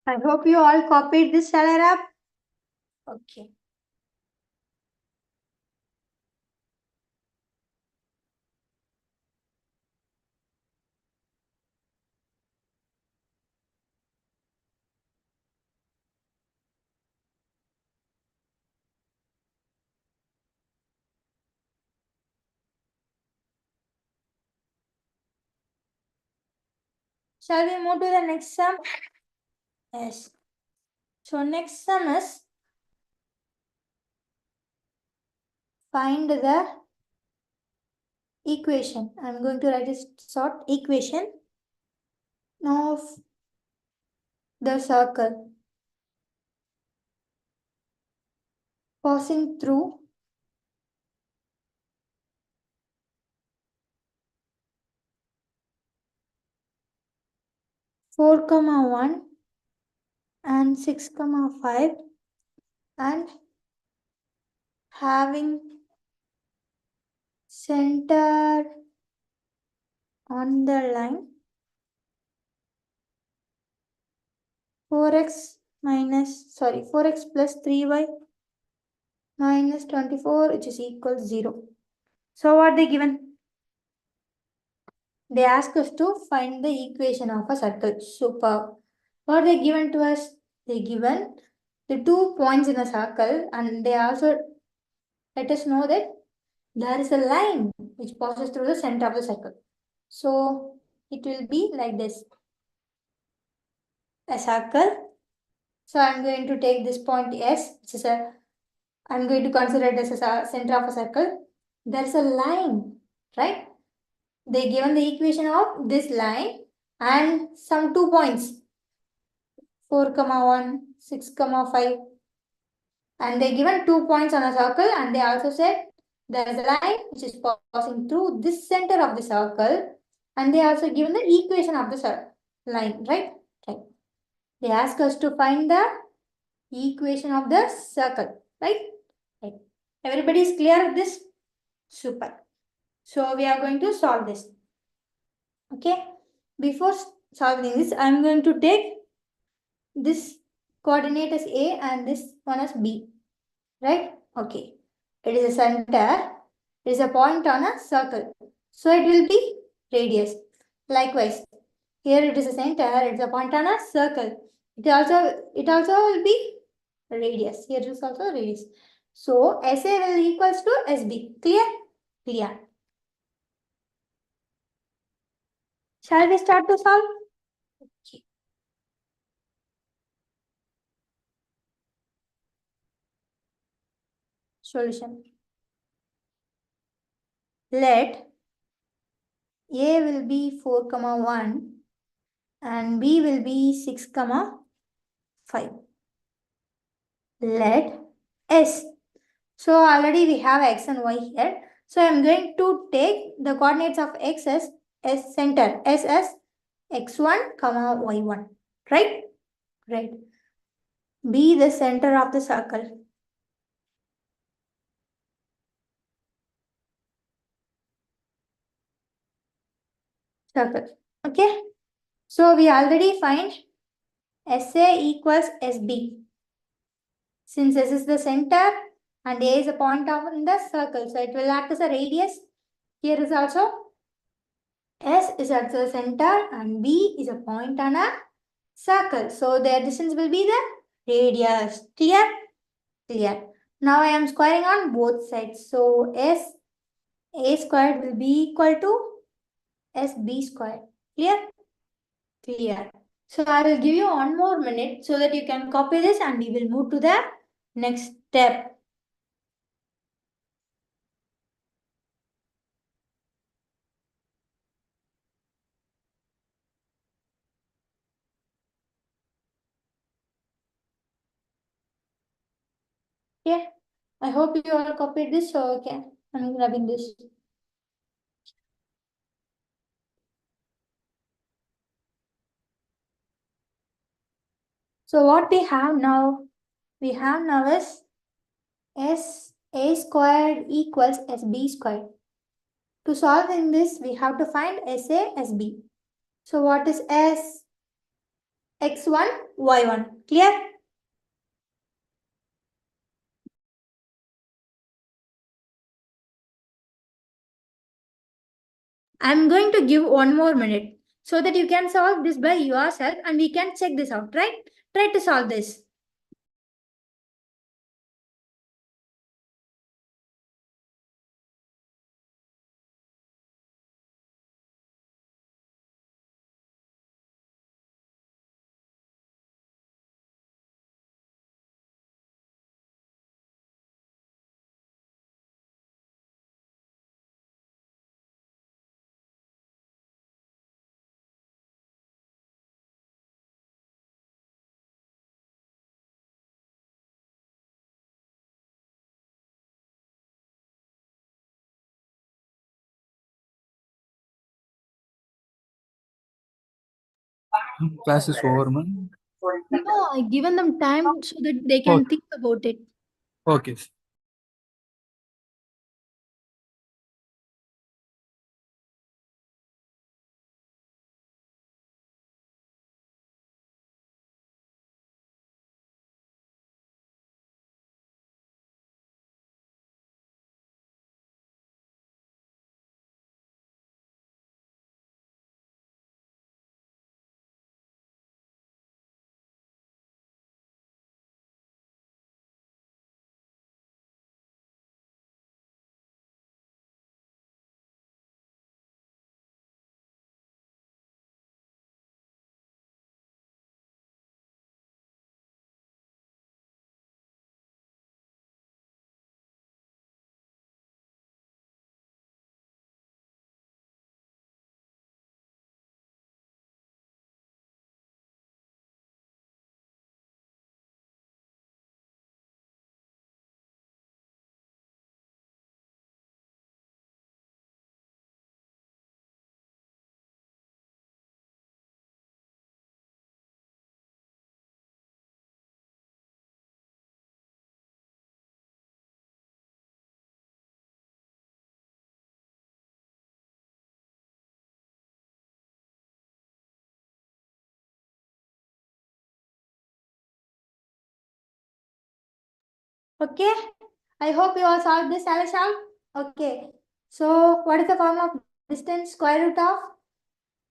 I hope you all copied this salary app. Okay. Shall we move to the next sum? Yes. So next sum is find the equation. I'm going to write a short equation of the circle passing through 4, 1 and 6, 5 and having center on the line 4x plus 3y minus 24, which is equal 0. So what they given? They ask us to find the equation of a circle. Super. What they given to us? They given the 2 points in a circle, and they also let us know that there is a line which passes through the center of the circle. So it will be like this. A circle. So I'm going to take this point S, which is I'm going to consider it as a center of a circle. There's a line, right? They given the equation of this line and some 2 points, 4, 1, 6, 5. And they given 2 points on a circle, and they also said there is a line which is passing through this center of the circle, and they also given the equation of the line, right? Right. They ask us to find the equation of the circle, right? Right. Everybody is clear with this? Super. So we are going to solve this. Okay. Before solving this, I am going to take this coordinate as A and this one as B. Right? Okay. It is a center. It is a point on a circle. So it will be radius. Likewise, here it is a center. It is a point on a circle. It also will be radius. Here is also radius. So SA will equals to SB. Clear? Clear. Shall we start to solve? Okay. Solution. Let A will be 4, 1 and B will be 6, 5. Let S. So already we have X and Y here. So I am going to take the coordinates of X as S center. S as X1, Y1. Right? Right. Be the center of the circle. Circle. Okay. So we already find SA equals SB. Since S is the center and A is a point of in the circle, so it will act as a radius. Here is also S is at the center and B is a point on a circle. So their distance will be the radius. Clear? Clear. Now I am squaring on both sides. So S A squared will be equal to SB squared. Clear? Clear. So I will give you one more minute so that you can copy this and we will move to the next step. Yeah, I hope you all copied this. So okay, I'm grabbing this. So what we have now? We have now is S A squared equals SB squared. To solve in this, we have to find SA, SB. So what is S? X1, Y1. Clear? I'm going to give one more minute so that you can solve this by yourself and we can check this out, right? Try to solve this. Class is over, man. No, I given them time so that they can think about it. Okay. Okay, I hope you all solved this, Alisham. Okay, so what is the formula of distance? Square root of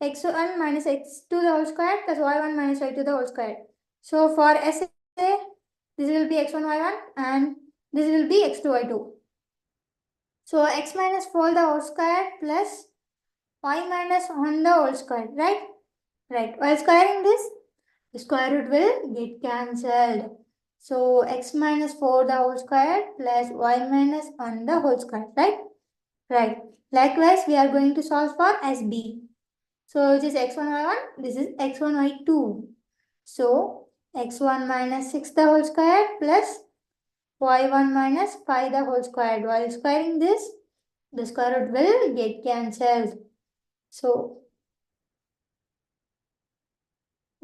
x1 minus x2 the whole square plus y1 minus y2 the whole square. So for SA, this will be x1 y1 and this will be x2 y2. So x minus 4 the whole square plus y minus 1 the whole square, right? Right. While squaring this, the square root will get cancelled. So x minus 4 the whole square plus y minus 1 the whole square, right? Right. Likewise, we are going to solve for SB. So which is x1, y1, this is x1, y2. So x1 minus 6 the whole square plus y1 minus 5 the whole square. While squaring this, the square root will get cancelled. So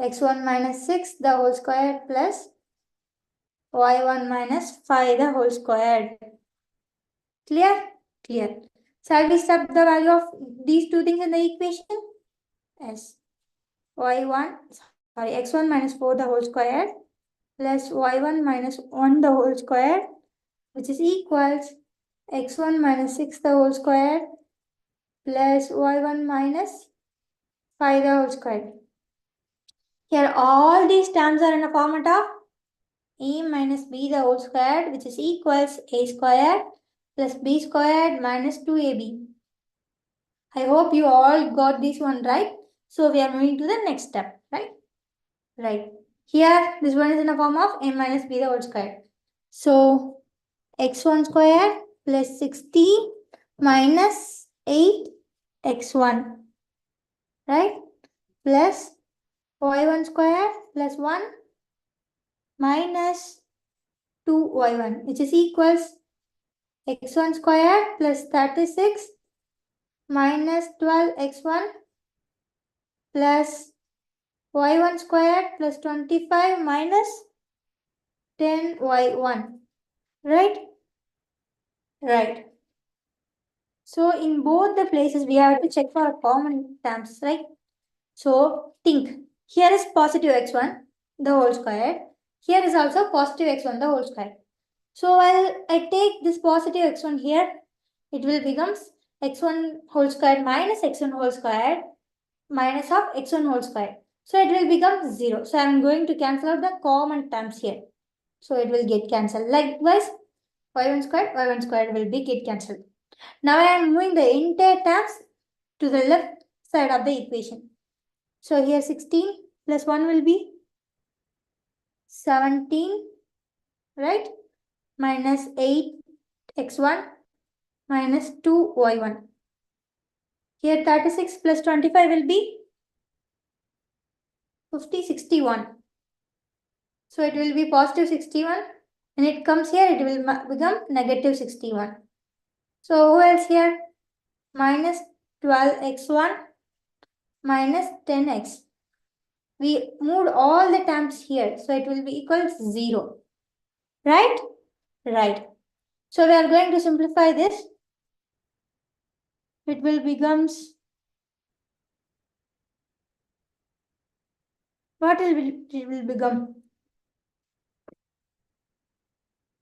x1 minus 6 the whole square plus y1 minus 5 the whole square. Clear? Clear. Shall we sub the value of these two things in the equation? Yes. x1 minus 4 the whole square plus y1 minus 1 the whole square, which is equals x1 minus 6 the whole square plus y1 minus 5 the whole square. Here all these terms are in the format of a minus b the whole squared, which is equals a squared plus b squared minus 2ab. I hope you all got this one right. So we are moving to the next step, right? Right. Here, this one is in the form of a minus b the whole squared. So x1 squared plus 16 minus 8x1, right? Plus y1 squared plus 1 minus 2y1, which is equals x1 squared plus 36 minus 12x1 plus y1 squared plus 25 minus 10y1, right? Right. So in both the places we have to check for common terms, right? So think, here is positive x1 the whole square, here is also positive x1 the whole square. So while I take this positive x1 here, it will becomes x1 whole square minus x1 whole square minus of x1 whole square. So it will become 0. So I am going to cancel out the common terms here. So it will get cancelled. Likewise, y1 squared will be get cancelled. Now I am moving the entire terms to the left side of the equation. So here 16 plus 1 will be 17, right? Minus 8x1 minus 2y1. Here 36 plus 25 will be 61. So it will be positive 61. When it comes here, it will become negative 61. So who else here? Minus 12x1 minus 10x. We moved all the terms here. So it will be equals 0. Right? Right. So we are going to simplify this. It will becomes, what it will become?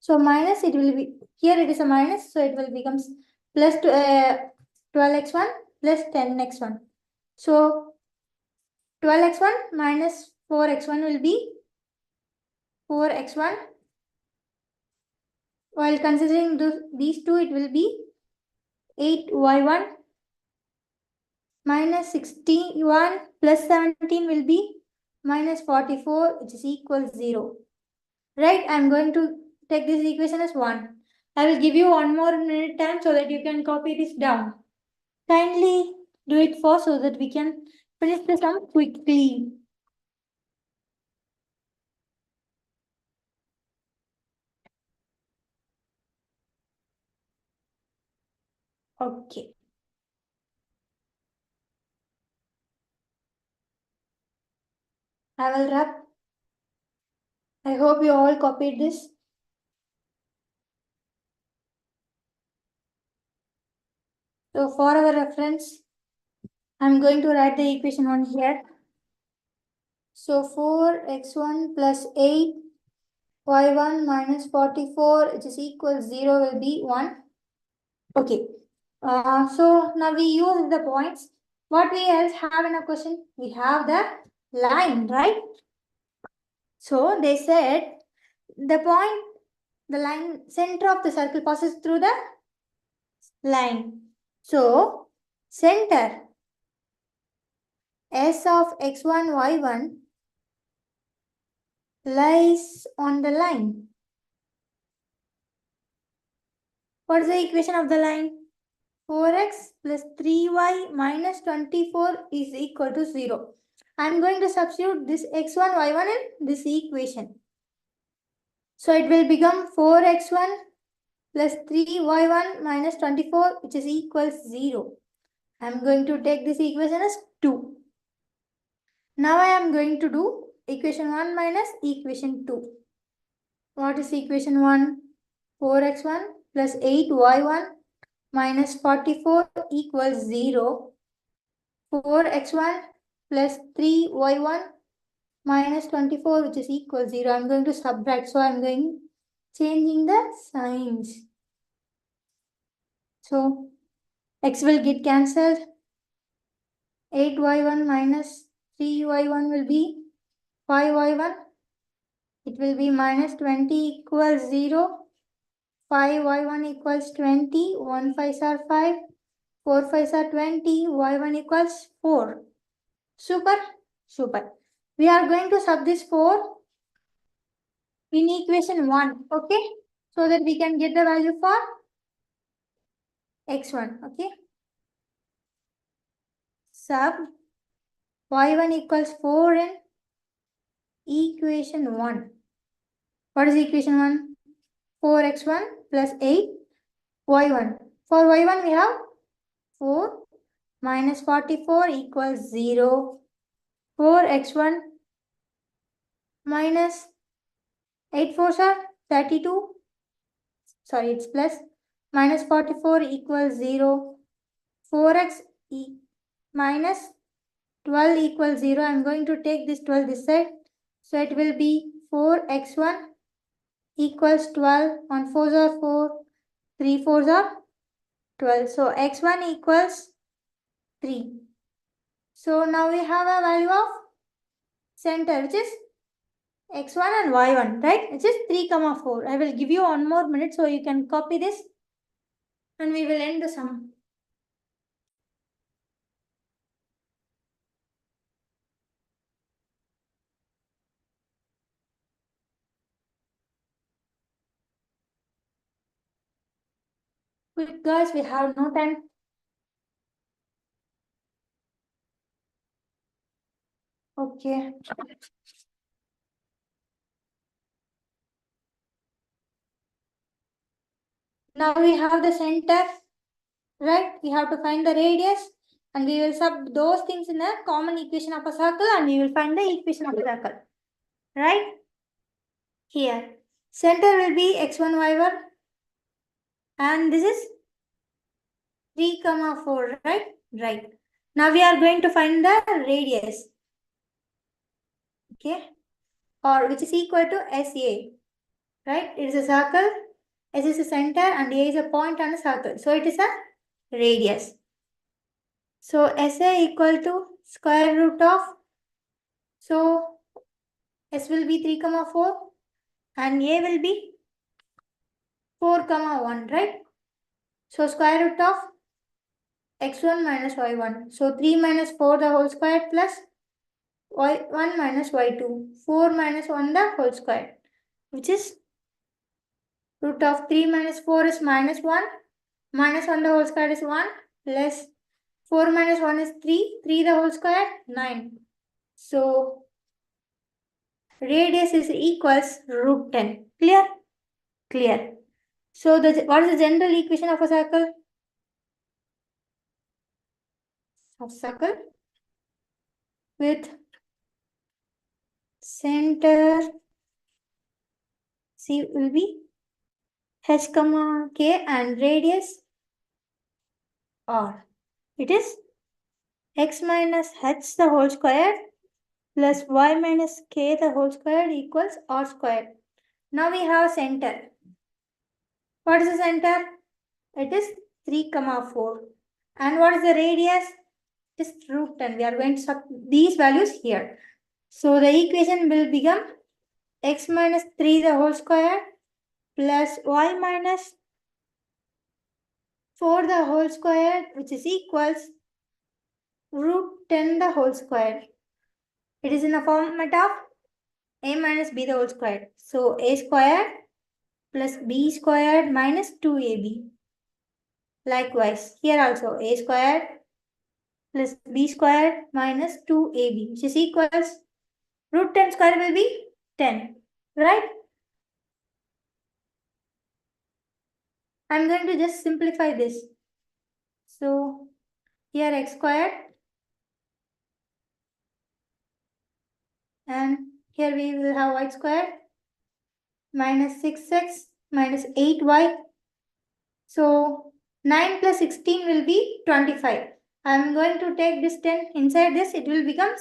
So minus, it will be, here it is a minus, so it will becomes plus 12x1 plus 10x1. So 12x1 minus 4x1 will be 4x1. While considering these two, it will be 8y1 minus 61 plus 17 will be minus 44, which is equal 0. Right, I am going to take this equation as 1. I will give you 1 more minute time so that you can copy this down. Kindly do it first so that we can finish the sum quickly. Okay. I will wrap. I hope you all copied this. So for our reference, I'm going to write the equation 1 here. So 4x1 plus 8 y1 minus 44, which is equal 0 will be 1. Okay. So now we use the points. What we else have in a question? We have the line, right? So they said the point, the line center of the circle passes through the line. So center S of x1, y1 lies on the line. What is the equation of the line? 4x plus 3y minus 24 is equal to 0. I am going to substitute this x1, y1 in this equation. So it will become 4x1 plus 3y1 minus 24, which is equals 0. I am going to take this equation as 2. Now I am going to do equation 1 minus equation 2. What is equation 1? 4x1 plus 8y1 minus 44 equals 0. 4x1 plus 3y1 minus 24, which is equal 0. I'm going to subtract, so I'm going changing the signs. So x will get cancelled. 8y1 minus 3y1 will be 5y1. It will be minus 20 equals 0. 5y1 equals 20. 1 5s are 5. 4 5s are 20. y1 equals 4. Super. Super. We are going to sub this 4 in equation 1. Okay. So that we can get the value for x1. Okay. Sub y1 equals 4 in equation 1. What is equation 1? 4x1 plus 8y1. For y1 we have 4 minus 44 equals 0. 4x1 minus 8 4s are 32. Sorry, it's plus. Minus 44 equals 0. 4x minus 12 equals 0. I'm going to take this 12 this side. So it will be 4x1 equals 12. 1 4s are 4. 3 4s are 12. So x1 equals 3. So now we have a value of center, which is x1 and y1, right? Which is 3, 4. I will give you 1 more minute so you can copy this and we will end the sum. Quick guys, we have no time. Okay. Now we have the center, right? We have to find the radius and we will sub those things in a common equation of a circle and we will find the equation of a circle, right? Here, center will be x1, y1 and this is 3, 4, right? Right. Now we are going to find the radius, okay? Or which is equal to SA, right? It is a circle, S is a center and A is a point on a circle. So it is a radius. So SA equal to square root of, so S will be 3, 4 and A will be 4, 1, right? So square root of x1 minus y1. So 3 minus 4 the whole square plus y1 minus y2. 4 minus 1 the whole square, which is root of 3 minus 4 is minus 1. Minus 1 the whole square is 1 plus 4 minus 1 is 3. 3 the whole square 9. So radius is equals root 10. Clear? Clear. So what is the general equation of a circle? Of circle with center C will be h comma k and radius r. It is x minus h the whole square plus y minus k the whole square equals r square. Now we have center. What is the center? It is 3, 4. And what is the radius? It is root 10. We are going to sub these values here. So the equation will become x minus 3 the whole square plus y minus 4 the whole square, which is equals root 10 the whole square. It is in the format of a minus b the whole square. So a squared plus b squared minus 2ab. Likewise, here also a squared plus b squared minus 2ab, which is equals root 10 square will be 10, right? I'm going to just simplify this. So here x squared and here we will have y squared minus 6x minus 8y. So 9 plus 16 will be 25. I am going to take this 10 inside this, it will become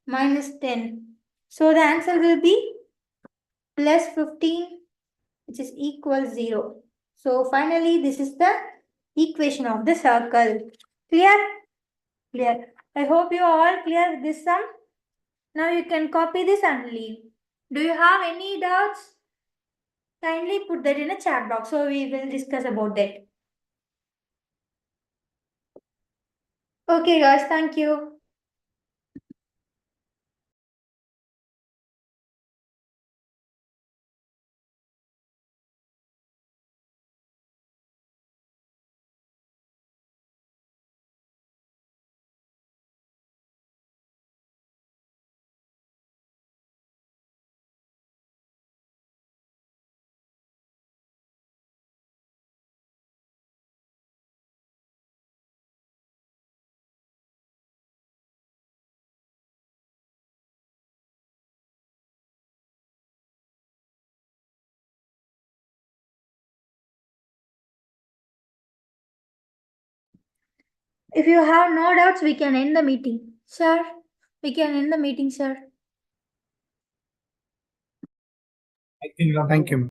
minus 10. So the answer will be plus 15, which is equal 0. So finally this is the equation of the circle. Clear? Clear. I hope you are all clear with this sum. Now you can copy this and leave. Do you have any doubts? Kindly put that in a chat box so we will discuss about that. Okay guys, thank you. If you have no doubts, we can end the meeting. Sir, we can end the meeting, sir. Thank you.